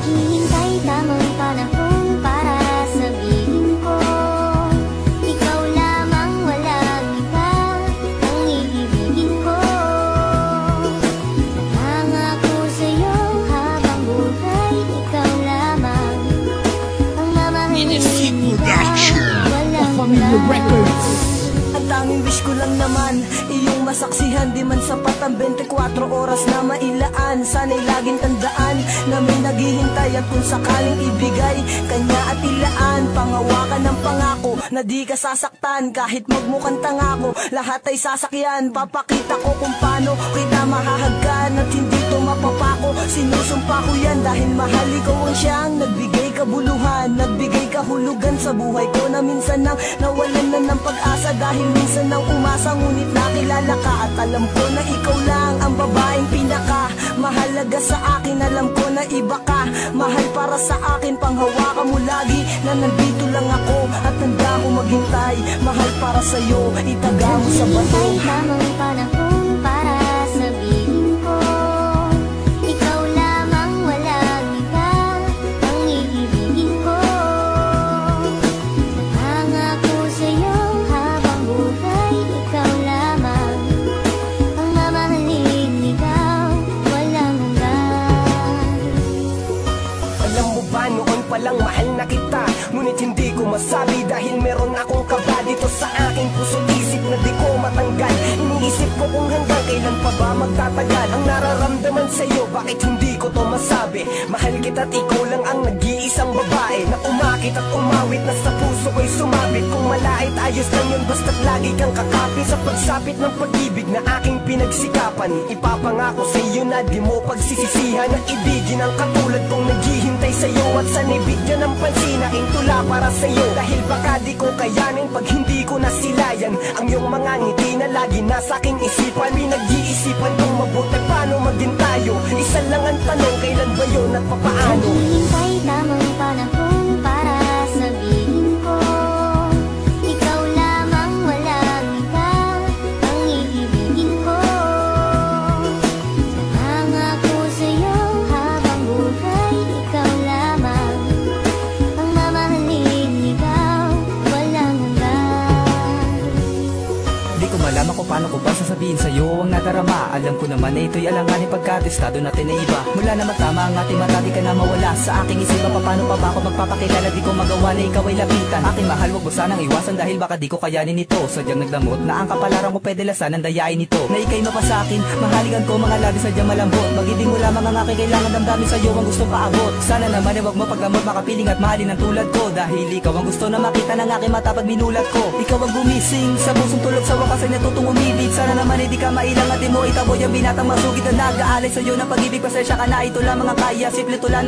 Naghihintay tamang panahon para sabihin ko, ikaw lamang, walang iba ang iibigin ko. Nangako sa'yo habang buhay, ikaw lamang ang mamahalin kita, walang iba. Ang tanging wish ko lang naman, iyong masaksihan. Di man sapat ang 24 oras na mailaan. Sana'y laging tandaan na may naghihintay, at kung sakaling ibigay kanya at ilaan, pangawakan ng pangako na di ka sasaktan. Kahit magmukhang tangako, lahat ay sasakyan. Papakita ko kung paano kita mahahagkan at hindi to mapapako. Sinusumpa ko yan dahil mahal ikaw ang siyang nagbigay kabuluhan, nagbigay kahulugan sa buhay ko, na minsan nang nawalan na ng pag-asa. Dahil minsan nang umasa, ngunit nakilala ka, at alam ko na ikaw lang ang babaeng pinaka mahalaga sa akin. Alam ko na iba ka, mahal para sa akin. Panghawakan mo lagi na nandito lang ako, at handa ko maghintay. Mahal para sa'yo, itaga mo sa bato. Naghihintay tamang panahon para sabihin ko, ikaw lamang, walang iba ang iibigin ko. Nangako sa'yo habang buhay, ikaw lamang ang mamahalin, ikaw walang hanggan. Alam mo ba, noon palang mahal na kita, ngunit hindi ko masabi dahil meron akong kaba dito sa aking puso, isip na di ko matanggal. Iniisip ko kung hanggang kailan pa ba magtatagal ang nararamdaman sa'yo, bakit hindi ko to masabi. Mahal kita at ikaw lang ang nag-iisang babae na umakit at umawit, na sa puso ko'y sumabit. Kung malait, ayos lang yun, basta't lagi kang kakapit sa pagsapit ng pag-ibig na aking pinagsikapan. Ipapangako sa'yo na di mo pagsisisihan ang ibigin ang katulad kong naghihintay sa'yo, at sana'y bigyan ng pansin aking tula para sa'yo. Dahil baka di ko kayanin pag hindi ko nasilayan ang iyong mga ngiti na lagi nasa aking isipan. Pinag-iisipan kong mabuti paano maging tayo. Isa lang ang tanong, kailan ba yun at papaano? Naghihintay tamang panahon para sabihin ko, ikaw lamang, walang iba ang iibigin ko. Nangako sa'yo habang buhay, ikaw lamang ang mamahalin, ikaw walang hanggan. Di ko malaman kung paano ko ba sasabihin sa'yo ang nadarama. Alam ko naman na ito'y alanganin pagkatestado natin na iba. Mula na magtama ang ating mata, di ka na mawala sa aking isipan. Paano pa ba ako magpapakilala, di ko magawa na ikaw ay lapitan. Aking mahal, wag mo sanang iwasan dahil baka di ko kayanin ito. Sadyang nagdamot na ang kapalaran ko, pwede lasan ang dayain nito. Na ika'y mapasakin, mahaligan ko mga labi, sadyang malambot. Mag-ibig mo lamang ang aking kailangan, damdamin sa'yo ang gusto paabot. Sana naman ay wag mo pagdamot, makapiling at mahalin ang tulad ko. Dahil ikaw ang gusto na makita ng aking mata pag minulat ko. Ikaw ang gumising sa pusong tulog, sa wakas ay natutong umibig. Sana naman ay di ka mailang at di mo itaboy ang binatang masugid na nag-aalay sa'yo ng pag-ibig. Pasensya ka na, ito lamang ang kaya, simple tulan.